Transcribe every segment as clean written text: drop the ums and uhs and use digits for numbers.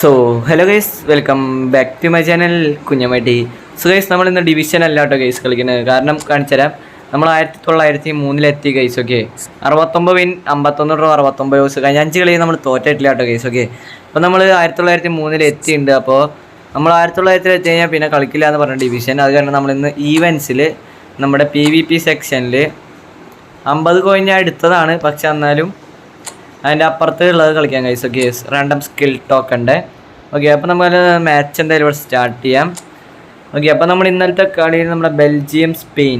So hello guys, welcome back to my channel Kunjammatti. So guys, നമ്മൾ ഇന്ന് division അല്ല കേട്ടോ ഗൈസ് കളിക്കുന്നത്. കാരണം കാണിച്ചു തരാം. നമ്മൾ 1903 guys. Okay, 69 win 51 draw 69 use കഴിഞ്ഞ 5 കളി നമ്മൾ തോറ്റിട്ടില്ല കേട്ടോ ഗൈസ്. ഓക്കെ, അപ്പോൾ നമ്മൾ 1903 എത്തിയിട്ടുണ്ട്. അപ്പോൾ നമ്മൾ 1900 എത്തി കഴിഞ്ഞാൽ പിന്നെ കളിക്കില്ല എന്ന് പറഞ്ഞ ഡിവിഷൻ. അത് കാരണം നമ്മളിന്ന് ഈവൻസിൽ നമ്മുടെ PvP സെക്ഷനിൽ 50 കോയിൻ ഞാൻ എടുത്തതാണ്. പക്ഷെ എന്നാലും അതിൻ്റെ അപ്പുറത്ത് ഉള്ളത് കളിക്കാം ഗൈസ്. ഓക്കെ, റാൻഡം സ്കിൽ ടോക്കണ്ട്. ഓക്കെ, അപ്പോൾ നമ്മൾ മാച്ച് എന്തായാലും ഇവിടെ സ്റ്റാർട്ട് ചെയ്യാം. ഓക്കെ, അപ്പോൾ നമ്മൾ ഇന്നലത്തെ കളിയിൽ നമ്മുടെ ബെൽജിയം സ്പെയിൻ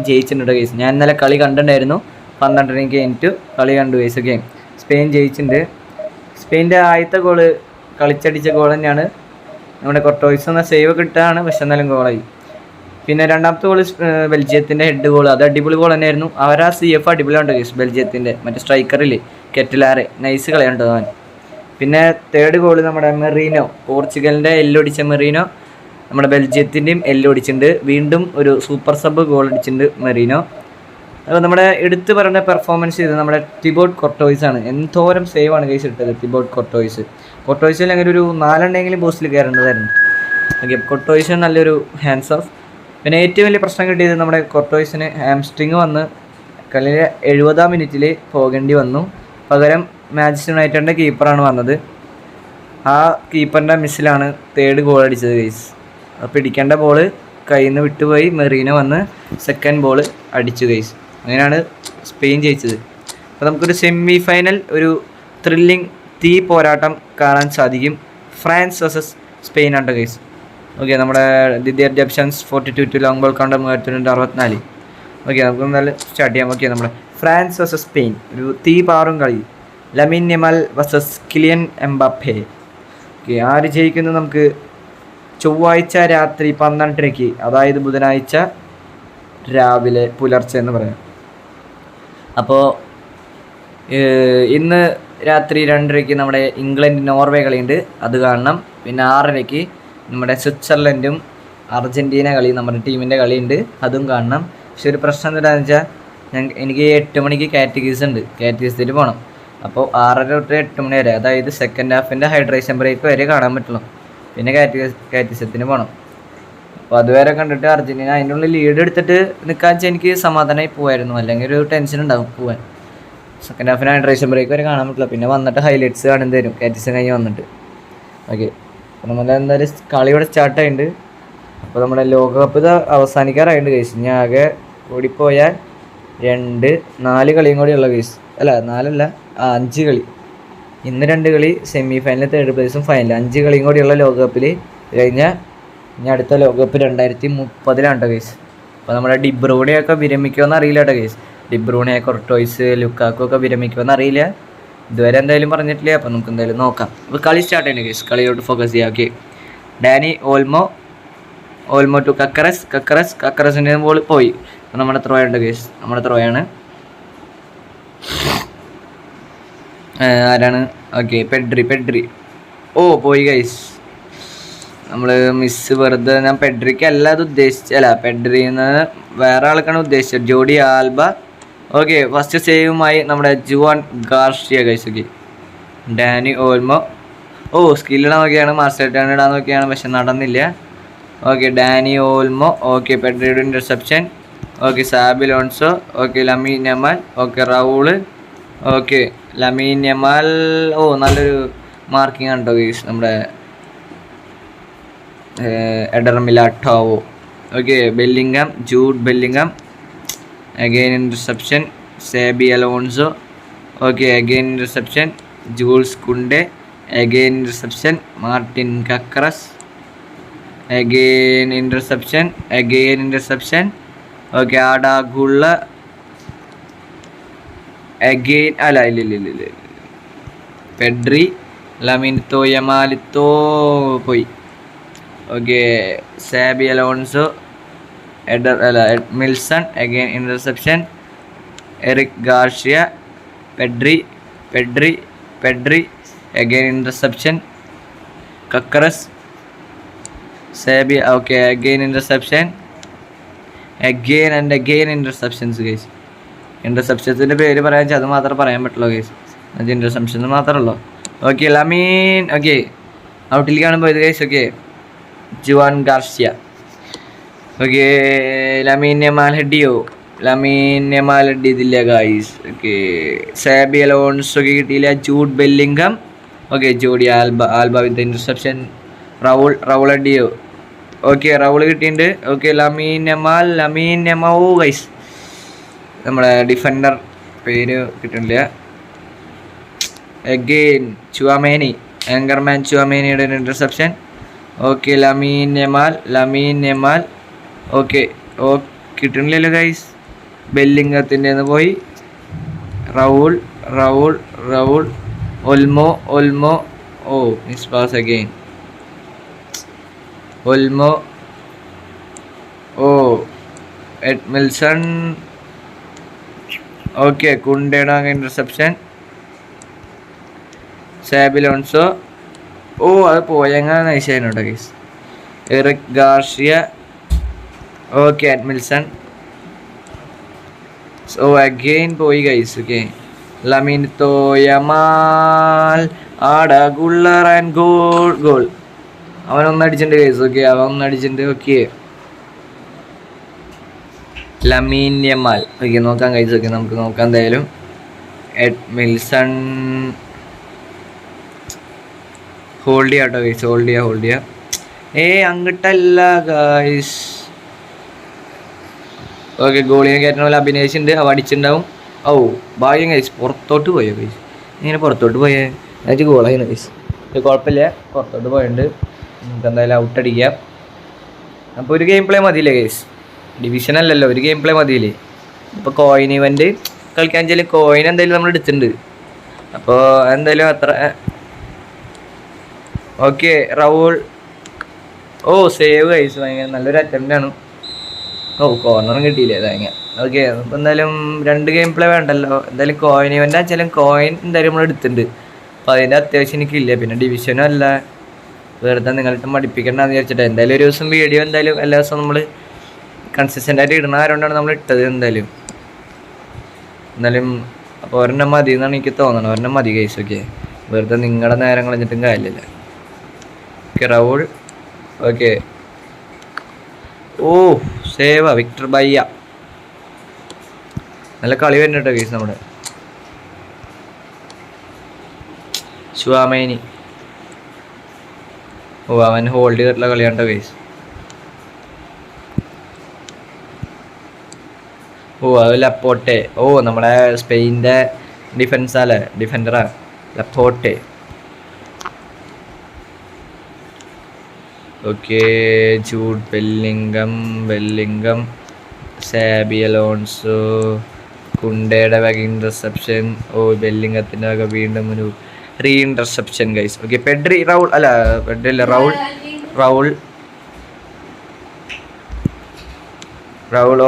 ജയിച്ചിട്ടുണ്ട് ഗൈസ്. ഞാൻ ഇന്നലെ കളി കണ്ടിട്ടുണ്ടായിരുന്നു. 12 കഴിഞ്ഞിട്ട് കളി കണ്ടു ഗൈസ്. ഓക്കെ, സ്പെയിൻ ജയിച്ചിട്ടുണ്ട്. സ്പെയിൻ്റെ ആദ്യത്തെ ഗോള് കളിച്ചടിച്ച ഗോൾ തന്നെയാണ്. നമ്മുടെ കൊട്ടോയ്സ് എന്ന സേവ് കിട്ടുകയാണ്, പക്ഷെ എന്നാലും ഗോളായി. പിന്നെ രണ്ടാമത്തെ ഗോൾ ബെൽജിയത്തിൻ്റെ ഹെഡ് ഗോൾ, അത് അടിപൊളി ഗോൾ തന്നെയായിരുന്നു. അവരാ CF അടിപൊളിയുണ്ട് ഗൈസ്. ബെൽജിയത്തിൻ്റെ മറ്റേ സ്ട്രൈക്കറില്ലേ, കെറ്റിലാറെ, നൈസ് കളിയുണ്ട് അവൻ. പിന്നെ തേർഡ് ഗോൾ നമ്മുടെ മെറീനോ, പോർച്ചുഗലിൻ്റെ എല്ലൊടിച്ച മെറീനോ നമ്മുടെ ബെൽജിയത്തിൻ്റെയും എല്ലൊടിച്ചിട്ടുണ്ട്. വീണ്ടും ഒരു സൂപ്പർ സബ് ഗോൾ അടിച്ചിട്ടുണ്ട് മെറീനോ. അപ്പോൾ നമ്മുടെ എടുത്ത് പറയുന്ന പെർഫോമൻസ് ചെയ്ത് നമ്മുടെ തിബോട്ട് കൊർട്ടോയ്സ് ആണ്. എന്തോരം സേവാണ് ഗൈസ് ഇട്ടത് തിബോട്ട് കൊർട്ടോയ്സിൽ അങ്ങനെ ഒരു 4 എണ്ണെങ്കിലും പോസ്റ്റിൽ കയറേണ്ടതായിരുന്നു. ഓക്കെ, കൊർട്ടോയ്സ് നല്ലൊരു ഹാൻഡ്സ് ഓഫ്. പിന്നെ ഏറ്റവും വലിയ പ്രശ്നം കിട്ടിയത് നമ്മുടെ കൊർട്ടോയ്സിന് ഹാംസ്ട്രിങ് വന്ന് കളിയിലെ 70-ാം മിനിറ്റിൽ പോകേണ്ടി വന്നു. പകരം മാഞ്ചസ്റ്റർ യുണൈറ്റഡിൻ്റെ കീപ്പറാണ് വന്നത്. ആ കീപ്പറിൻ്റെ മിസ്സിലാണ് തേർഡ് ഗോൾ അടിച്ചത് ഗൈസ്. അപ്പോൾ പിടിക്കേണ്ട ബോൾ കയ്യിൽ നിന്ന് വിട്ടുപോയി, മെറീന വന്ന് സെക്കൻഡ് ബോൾ അടിച്ചു ഗൈസ്. അങ്ങനെയാണ് സ്പെയിൻ ജയിച്ചത്. അപ്പോൾ നമുക്കൊരു സെമി ഫൈനൽ, ഒരു ത്രില്ലിംഗ് പോരാട്ടം കാണാൻ സാധിക്കും. ഫ്രാൻസ് വേഴ്സസ് സ്പെയിൻ ആണ് ഗൈസ്. ഓക്കെ, നമ്മുടെ ദിദിയർ ജംഷൻസ് 42 ലോങ് ബോൾ കൗണ്ടർ 64. ഓക്കെ, നമുക്ക് നല്ല സ്റ്റാർട്ട് ചെയ്യാം. ഓക്കെ, നമ്മുടെ ഫ്രാൻസ് വേഴ്സസ് സ്പെയിൻ, ഒരു പാറും കളി. Lamine Yamal versus Kylian Mbappe. Okay, ആര് ജയിക്കുന്നു നമുക്ക് ചൊവ്വാഴ്ച രാത്രി 12:00, അതായത് ബുധനാഴ്ച രാവിലെ പുലർച്ചെ എന്ന് പറയാം. അപ്പോൾ ഇന്ന് രാത്രി 2:30 നമ്മുടെ ഇംഗ്ലണ്ട് നോർവേ കളിയുണ്ട്, അത് കാണണം. പിന്നെ 6:00 നമ്മുടെ സ്വിറ്റ്സർലൻഡും അർജൻറ്റീന കളി, നമ്മുടെ ടീമിൻ്റെ കളിയുണ്ട്, അതും കാണണം. പക്ഷെ ഒരു പ്രശ്നം എന്താണെന്ന് വെച്ചാൽ എനിക്ക് 8 മണിക്ക് കാറ്റഗീസിൽ പോകണം. അപ്പോൾ 6:30 തൊട്ട് 8 മണി വരെ, അതായത് സെക്കൻഡ് ഹാഫിൻ്റെ ഹൈഡ്രേഷൻ ബ്രേക്ക് വരെ കാണാൻ പറ്റുള്ളൂ. പിന്നെ കാറ്റഗീസത്തിന് പോകണം. അപ്പോൾ അതുവരെ കണ്ടിട്ട് അർജൻറ്റീന അതിൻ്റെ ഉള്ളിൽ ലീഡ് എടുത്തിട്ട് നിൽക്കാൻ വെച്ചാൽ എനിക്ക് സമാധാനമായി പോകായിരുന്നു. അല്ലെങ്കിൽ ഒരു ടെൻഷൻ ഉണ്ടാവും പോകാൻ. സെക്കൻഡ് ഹാഫിന് ഹൈഡ്രേഷൻ ബ്രേക്ക് വരെ കാണാൻ പറ്റില്ല. പിന്നെ വന്നിട്ട് ഹൈലൈറ്റ്സ് കാണുന്നത് തരും കാറ്റഗീസ് കഴിഞ്ഞ് വന്നിട്ട്. ഓക്കെ, അപ്പോൾ നമ്മൾ എന്തായാലും കളി ഇവിടെ സ്റ്റാർട്ടായിട്ടുണ്ട്. അപ്പോൾ നമ്മുടെ ലോകകപ്പ് ഇത് അവസാനിക്കാറായിട്ടുണ്ട് കേസ്. ഇനി ആകെ കൂടിപ്പോയാൽ 4 കളിയും കൂടിയുള്ള കേസ്. അല്ല 4 അല്ല, 5 കളി. ഇന്ന് 2 കളി, സെമി ഫൈനൽ, തേർഡ് പ്ലേസും ഫൈനൽ. 5 കളിയും കൂടിയുള്ള ലോകകപ്പിൽ കഴിഞ്ഞാൽ ഇനി അടുത്ത ലോകകപ്പ് 2030 കേസ്. അപ്പോൾ നമ്മുടെ ഡിബ്രൂണയൊക്കെ വിരമിക്കുമെന്ന് അറിയില്ല കേട്ടോ കേസ്. ഡിബ്രൂണയെ, കൊർട്ടോയ്സ്, ലുക്കാക്കോ ഒക്കെ വിരമിക്കുമെന്ന് അറിയില്ല. ഇതുവരെ എന്തായാലും പറഞ്ഞിട്ടില്ല. അപ്പോൾ നമുക്ക് എന്തായാലും നോക്കാം. അപ്പോൾ കളി സ്റ്റാർട്ട് ചെയ്യുന്നത് കേസ്. കളിയോട്ട് ഫോക്കസ് ചെയ്യാം. ഓക്കെ, ഡാനി ഓൾമോ ടു കക്കറസിൻ്റെ ബോൾ പോയി. അപ്പോൾ നമ്മുടെ ത്രോയുണ്ട് കേസ്. നമ്മുടെ ത്രോയാണ് ആരാണ്? Okay, Pedri. ഓ, പോയി ഗൈസ്. നമ്മൾ മിസ് വെറുതെ. ഞാൻ പെഡ്രിക്കല്ല അത് ഉദ്ദേശിച്ചല്ല, പെഡ്രിന്ന് വേറെ ആൾക്കാണ് ഉദ്ദേശിച്ചത്, ജോഡി ആൽബ. ഓക്കെ, ഫസ്റ്റ് സേവുമായി നമ്മുടെ Juan Garcia guys. Okay, Dani Olmo. ഓ, സ്കില്ലിടാൻ നോക്കിയാണ്, മാസ്റ്റർ ടേൺ ഇടാൻ നോക്കിയാണ്, പക്ഷെ നടന്നില്ല. Okay, Dani Olmo. ഓക്കെ, പെഡ്രിയുടെ interception. Okay, Xabi Alonso. Okay, Lamine Yamal. Okay, Raul. Okay, Lamine Yamal. ഓ, നല്ലൊരു മാർക്കിംഗ് ആണ് കേട്ടോ ഗൈസ് നമ്മുടെ Eder Militao. Okay, Bellingham, Jude Bellingham. Again interception, Xabi Alonso. Okay, again interception, Jules Kounde. Again interception, Martin കക്രസ്. Again interception. Okay, ആഡാഗുള്ള. Again അല്ല ഇല്ല Pedri, ലമിൻതോ യമാലിത്തോ പോയി. ഓക്കെ, സാബി അലോൺസോ, മിൽസൺ. Again interception, Eric Garcia. Pedri. Again interception, കക്കറസ്, Xabi. Okay, again interception, again interceptions guys. ഇൻ്റർസെപ്ഷൻസിൻ്റെ പേര് പറയാൻ വെച്ചാൽ അത് മാത്രമേ പറയാൻ പറ്റുള്ളൂ ഗൈസ്. അത് ഇൻ്റർസെപ്ഷൻസ് മാത്രമല്ലോ. ഓക്കെ ലമീൻ ഓക്കെ ഔട്ടിലേക്കാണ് പോയത് guys. Okay Juan Garcia. Okay Lamine Yamal ഹെഡിയോ. ലമീൻ യമാൽ ഹെഡ് ഇതില്ല ഗൈസ്. ഓക്കെ സാബി അലോൺസോ കിട്ടിയില്ല. Jude Bellingham. Okay Jordi Alba with interception. Raul ഹെഡിയോ. ഓക്കെ റൗൾ കിട്ടിയിട്ടുണ്ട്. ഓക്കെ ലമീൻ യമാ ഓ ഗൈസ് നമ്മുടെ ഡിഫൻഡർ പേര് കിട്ടുന്നില്ല. അഗെയിൻ ചുവാമേനി ആങ്കർമാൻ ചുവാമേനിയുടെ ഒരു interception. Okay Lamine Yamal. Okay കിട്ടുന്നില്ലല്ലോ ഗൈസ്. ബെല്ലിംഗത്തിൻ്റെ പോയി. റൗൾ ഒൽമോ ഓ മിസ് പാസ് അഗെയിൻ. ഒൽമോ ഓ എഡ്മിൽസൺ. ഓക്കെ കുണ്ടയുടെ ഇന്റർസെപ്ഷൻ. സാബിലോൺസോ ഓ അത് പോയെങ്ങനെ നൈസായിരുന്നു കേട്ടോ guys. Eric Garcia. Okay Edmilson. So again പോയി guys. Okay Lamine Yamal Guler and goal. അവനൊന്നടിച്ചിട്ടുണ്ട് ഗൈസ്. ഓക്കെ അവനൊന്നടിച്ചിട്ടുണ്ട്. Okay Lamine Yamal. ഓക്കെ നോക്കാം ഗൈസ്. ഓക്കെ നമുക്ക് നോക്കാം എന്തായാലും. എഡ്മിൽസൺ ഹോൾഡ് ചെയ്യാം കേട്ടോ ഗൈസ്. ഹോൾഡ് ചെയ്യാം. അങ്ങോട്ടല്ല ഗൈസ്. ഓക്കെ ഗോളിനെ കയറ്റുന്ന പോലെ അഭിനയിച്ചിട്ടുണ്ട്. അവ അടിച്ചിട്ടുണ്ടാവും. ഓ ഭാഗ്യം ഗൈസ്. പുറത്തോട്ട് പോയോ ഗൈസ്? ഇങ്ങനെ പുറത്തോട്ട് പോയേ എന്നിട്ട് ഗോളായിരുന്നു ഗൈസ്. കുഴപ്പമില്ല പുറത്തോട്ട് പോയിട്ടുണ്ട്. നമുക്ക് എന്തായാലും ഔട്ട് അടിക്കാം. അപ്പോൾ ഒരു ഗെയിം പ്ലേ മതിയില്ലേ ഗൈസ്? ഡിവിഷൻ അല്ലല്ലോ, ഒരു ഗെയിം പ്ലേ മതിയില്ലേ? ഇപ്പോൾ കോയിൻ ഇവൻ്റ് കളിക്കാൻ വെച്ചാൽ കോയിൻ എന്തായാലും നമ്മൾ എടുത്തിട്ടുണ്ട്. അപ്പോൾ എന്തായാലും അത്ര ഓക്കെ റൗൾ. ഓ സേവ് ഗൈസ്. ഭയങ്കര നല്ലൊരു അറ്റംപ്റ്റാണ്. ഓ കോർണറും കിട്ടിയില്ലേ തേങ്ങ. ഓക്കെ അപ്പോൾ എന്തായാലും 2 ഗെയിം പ്ലേ വേണ്ടല്ലോ. എന്തായാലും കോയിൻ ഇവൻ്റ് വെച്ചാലും കോയിൻ എന്തായാലും നമ്മൾ എടുത്തിട്ടുണ്ട്. അപ്പോൾ അതിൻ്റെ അത്യാവശ്യം എനിക്കില്ല. പിന്നെ ഡിവിഷനും അല്ല, വെറുതെ നിങ്ങളിട്ട് മടിപ്പിക്കണ്ടെന്ന് വിചാരിച്ചിട്ട് എന്തായാലും ഒരു ദിവസം വീഡിയോ എന്തായാലും എല്ലാ ദിവസവും നമ്മൾ കൺസിസ്റ്റൻ്റ് ആയിട്ട് ഇടുന്ന ആരോണ്ടാണ് നമ്മൾ ഇട്ടത്. എന്തായാലും അപ്പോൾ ഒരെണ്ണം മതി എന്നാണ് എനിക്ക് തോന്നണം. ഒരെണ്ണം മതി ഗൈസ്. ഓക്കെ വെറുതെ നിങ്ങളുടെ നേരം കളഞ്ഞിട്ടും കാര്യമില്ല. Okay Raul. ഓക്കെ ഓ സേവ വിക്ടർ ബയ്യ. നല്ല കളി വരുന്നുണ്ട് ഗൈസ് നമ്മുടെ ചുവാമേനി. ഓ അവൻ ഹോൾഡ് ചെയ്തിട്ടുള്ള കളിയാണ്ടോ ഗൈസ്. ഓ അത് ലപ്പോട്ടെ. ഓ നമ്മുടെ സ്പെയിൻ്റെ ഡിഫൻഡറാ Laporte. Okay Jude Bellingham Xabi Alonso. കുണ്ടയുടെ വക ഇന്റർസെപ്ഷൻ. ഓ ബെല്ലിംഗത്തിൻ്റെ വക വീണ്ടും ഒരു interception guys. Okay Pedri Raul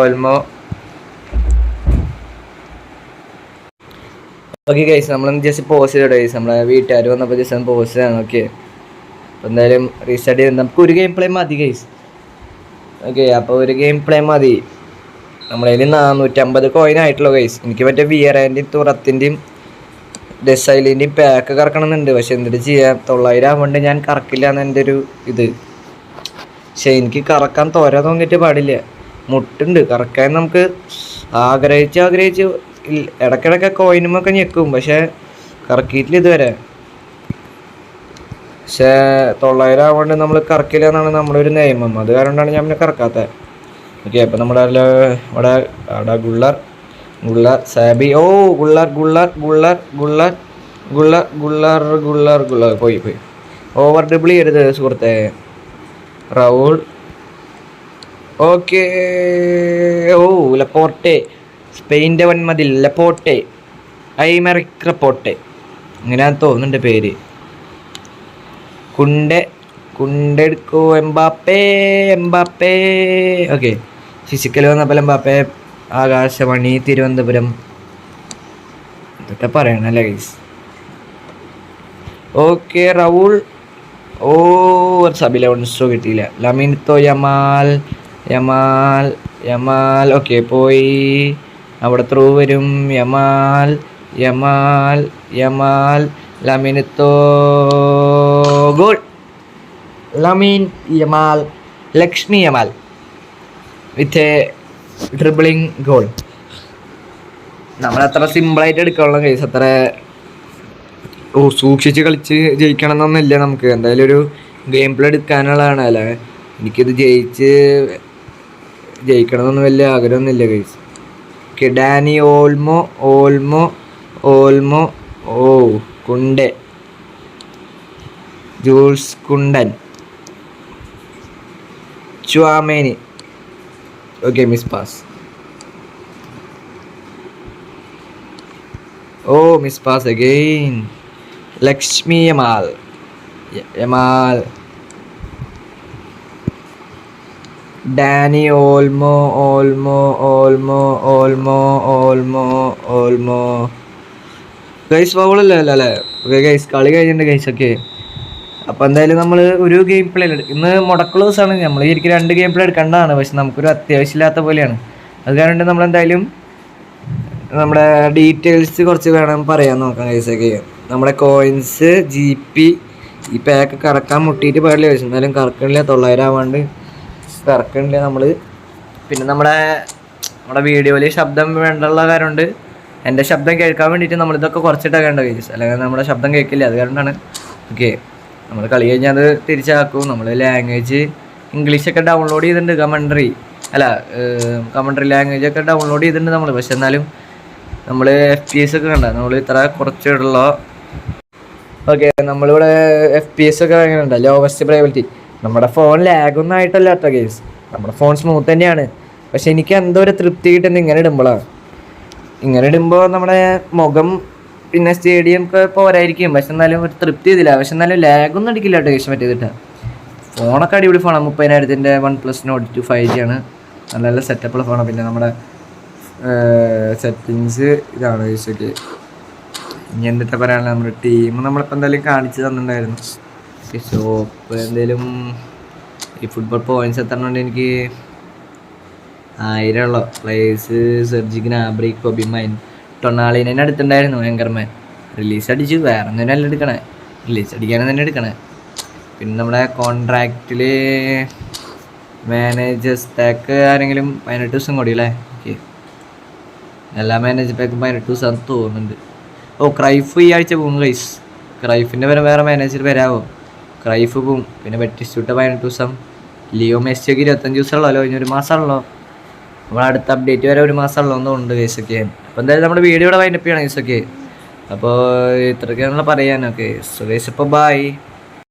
Olmo. Okay guys നമ്മളൊന്ന് ജസ്റ്റ് പോസ് ചെയ്തോ ഗൈസ്. നമ്മളെ വീട്ടുകാർ വന്നപ്പോൾ ജസ്റ്റ് ഒന്ന് പോസ് ചെയ്താണ്. ഓക്കെ അപ്പോൾ എന്തായാലും റീസ്റ്റാർട്ട് ചെയ്ത് നമുക്ക് ഒരു ഗെയിം പ്ലേ മതി ഗൈസ്. ഓക്കെ അപ്പോൾ ഒരു ഗെയിം പ്ലേ മതി. നമ്മളതിൽ 450 കോയിൻ ആയിട്ടുള്ളൂ ഗൈസ്. എനിക്ക് മറ്റേ വിയറേൻ്റെയും തുറത്തിൻ്റെയും ഡെസൈലിൻ്റെയും പാക്ക് കറക്കണമെന്നുണ്ട്. പക്ഷെ എന്നിട്ട് ചെയ്യാം 900 ആവുകൊണ്ട് ഞാൻ കറക്കില്ല എന്ന് എൻ്റെ ഒരു ഇത്. പക്ഷെ എനിക്ക് കറക്കാൻ തോന്നിയിട്ട് പാടില്ല. മുട്ടുണ്ട് കറക്കാൻ. നമുക്ക് ആഗ്രഹിച്ച് ഇടയ്ക്കിടയ്ക്ക് കോയിനുമൊക്കെ ഞെക്കും. പക്ഷെ കറക്കിയിട്ടില്ല ഇതുവരെ. പക്ഷേ 900 ആവുകൊണ്ട് നമ്മൾ കറക്കില്ല എന്നാണ് നമ്മുടെ ഒരു നിയമം. അത് കാരണമാണ് ഞാൻ പിന്നെ കറക്കാത്തത്. ഓക്കെ അപ്പോൾ നമ്മുടെ അവിടെ ഗുള്ളർ സാബി. ഓ ഗുള്ളർ പോയി ഓവർ ഡബിൾ ചെയ്യരുത് സുഹൃത്തെ. റൗൾ. ഓക്കെ ഓ ലപ്പോർട്ടെ. സ്പെയിൻ്റെ വൻമതിൽ ലപ്പോട്ടെ. ഐമറിക് ലപ്പോട്ടെ അങ്ങനെയാന്ന് തോന്നുന്നുണ്ട് പേര്. കുണ്ടെടുക്കോ എംബാപ്പേ. ഓക്കെ ഫിസിക്കൽ വന്നപ്പോൾ എംബാപ്പേ. ആകാശവാണി തിരുവനന്തപുരം ഇതൊക്കെ പറയണല്ലേ ഗൈസ്. Okay Raul. ഓ സബിലോൺസോ കിട്ടിയില്ല. ലമീൻതോ യമാൽ. ഓക്കെ പോയി. അവിടെ ത്രൂ വരും. യമാൽ ലാമിനത്തോ ഗോൾ. ലമീൻ യമാൽ, ലക്ഷ്മി Yamal with a dribbling goal. നമ്മളത്ര സിമ്പിളായിട്ട് എടുക്കാനുള്ള കേസ്, അത്ര സൂക്ഷിച്ച് കളിച്ച് ജയിക്കണം എന്നൊന്നുമില്ല. നമുക്ക് എന്തായാലും ഒരു ഗെയിം പ്ലേ എടുക്കാനുള്ളതാണ്. അല്ലേ എനിക്കിത് ജയിക്കണമെന്നൊന്നും വലിയ ആഗ്രഹമൊന്നുമില്ല case. Okay, Dani Olmo Olmo Olmo ഓ Kounde, Jules Kounde, Tchouameni. Okay, miss pass. ഓ മിസ് പാസ് അഗെയിൻ. ലക്ഷ്മി Yamal, Yamal, Dani Olmo Olmo Olmo Olmo Olmo Olmo. Guys ഫൗളല്ലേ അല്ലേ? ഓക്കെ ഗൈസ്, കളി കഴിഞ്ഞിട്ടുണ്ട് ഗൈസ്. ഓക്കെ, അപ്പോൾ എന്തായാലും നമ്മൾ ഒരു ഗെയിം പ്ലേ ഇന്ന് മുടക്കുള്ള ദിവസമാണ്. നമ്മൾ ശരിക്കും 2 ഗെയിം പ്ലേ എടുക്കേണ്ടതാണ്, പക്ഷെ നമുക്കൊരു അത്യാവശ്യമില്ലാത്ത പോലെയാണ്. അത് കാരണം നമ്മളെന്തായാലും നമ്മുടെ ഡീറ്റെയിൽസ് കുറച്ച് വേണം പറയാൻ നോക്കാം ഗൈസ്. ഒക്കെ നമ്മുടെ കോയിൻസ് GP ഈ പാക്ക് കറക്കാൻ മുട്ടിയിട്ട് പാടില്ല ഗൈസ്. എന്നാലും കറക്കണില്ല, 900 ആവാണ്ട് കറക്കണില്ല നമ്മൾ. പിന്നെ നമ്മുടെ വീഡിയോയിൽ ശബ്ദം വേണ്ടുള്ള കാര്യമുണ്ട്. എൻ്റെ ശബ്ദം കേൾക്കാൻ വേണ്ടിയിട്ട് നമ്മളിതൊക്കെ കുറച്ചിട്ടൊക്കെ ഉണ്ട് ഗൈസ്, അല്ലെങ്കിൽ നമ്മുടെ ശബ്ദം കേൾക്കില്ല. അത് കാരണമാണ്. ഓക്കെ, നമ്മൾ കളി കഴിഞ്ഞാൽ അത് തിരിച്ചാക്കും. നമ്മൾ ലാംഗ്വേജ് ഇംഗ്ലീഷൊക്കെ ഡൗൺലോഡ് ചെയ്തിട്ടുണ്ട്, കമൻട്രി ലാംഗ്വേജൊക്കെ ഡൗൺലോഡ് ചെയ്തിട്ടുണ്ട് നമ്മൾ. പക്ഷെ എന്നാലും നമ്മൾ FPS ഒക്കെ കണ്ട നമ്മൾ ഇത്ര കുറച്ചിടുള്ള. ഓക്കെ, നമ്മളിവിടെ FPS ഒക്കെ എങ്ങനെ ഉണ്ട്, ലോവസ്റ്റ് പ്രയോറിറ്റി. നമ്മുടെ ഫോൺ ലാഗൊന്നും ആയിട്ടല്ല കേട്ടോ കേസ്, നമ്മുടെ ഫോൺ സ്മൂത്ത് തന്നെയാണ്. പക്ഷെ എനിക്ക് എന്തോ ഒരു തൃപ്തി കിട്ടുന്നത് ഇങ്ങനെ ഇടുമ്പോൾ നമ്മുടെ മുഖം പിന്നെ സ്റ്റേഡിയം ഒക്കെ പോരായിരിക്കും. പക്ഷെ എന്നാലും ഒരു തൃപ്തി ചെയ്തില്ല. പക്ഷെ എന്നാലും ലാഗൊന്നും അടിക്കില്ല കേട്ടോ കേസ്. മറ്റേതിട്ടാ ഫോണൊക്കെ അടിപൊളി ഫോണാണ്. 30,000-ൻ്റെ OnePlus Nord 2 5G ആണ്. നല്ല നല്ല സെറ്റപ്പുള്ള ഫോണാണ്. പിന്നെ നമ്മുടെ സെറ്റിങ്സ് ഇതാണ് കേസൊക്കെ. ഇനി എന്തിട്ടാ പറയാനുള്ള നമ്മുടെ ടീം നമ്മളിപ്പോൾ എന്തായാലും കാണിച്ചു തന്നിട്ടുണ്ടായിരുന്നു. ഷോപ്പ് എന്തെങ്കിലും ഈ ഫുട്ബോൾ പോയിൻറ്റ്സ് എത്തണോണ്ട് എനിക്ക് 1000 ഉള്ളു. Players Serge Gnabry, Kobbie Mainoo, ടൊണാളിനെ അടുത്തുണ്ടായിരുന്നു. ഭയങ്കരമാൻ റിലീസ് അടിച്ചു. വേറെ ഒന്നിനല്ല എടുക്കണേ, റിലീസ് അടിക്കാനും തന്നെ എടുക്കണേ. പിന്നെ നമ്മുടെ കോൺട്രാക്റ്റിൽ മാനേജേഴ്സ് പാക്ക് ആരെങ്കിലും 18 ദിവസം കൂടി അല്ലേ? ഓക്കെ, എല്ലാ മാനേജർ പാക്കും 18 ദിവസം തോന്നുന്നുണ്ട്. ഓ, ക്രൈഫ് ഈ ആഴ്ച പോകും ഗൈസ്. ക്രൈഫിൻ്റെ വേറെ മാനേജർ വരാവോ? ക്രൈഫ് പോവും. പിന്നെ ബെറ്റിസ്റ്റൂട്ട 18 ദിവസം, ലിയോ മെസ്സിയൊക്കെ 25 ദിവസമുള്ളല്ലോ. ഇനി 1 മാസമുള്ളൂ. നമ്മൾ അടുത്ത അപ്ഡേറ്റ് വരെ 1 മാസമുള്ളൂ എന്നുണ്ട് കേസൊക്കെ. അപ്പോൾ എന്തായാലും നമ്മുടെ വീഡിയോ ഇവിടെ വൈൻഡപ്പ് ചെയ്യണം കേസൊക്കെ. അപ്പോൾ ഇത്രയൊക്കെയാണല്ലോ പറയാനൊക്കെ. സോ ഗൈസ്, അപ്പോൾ ബൈ.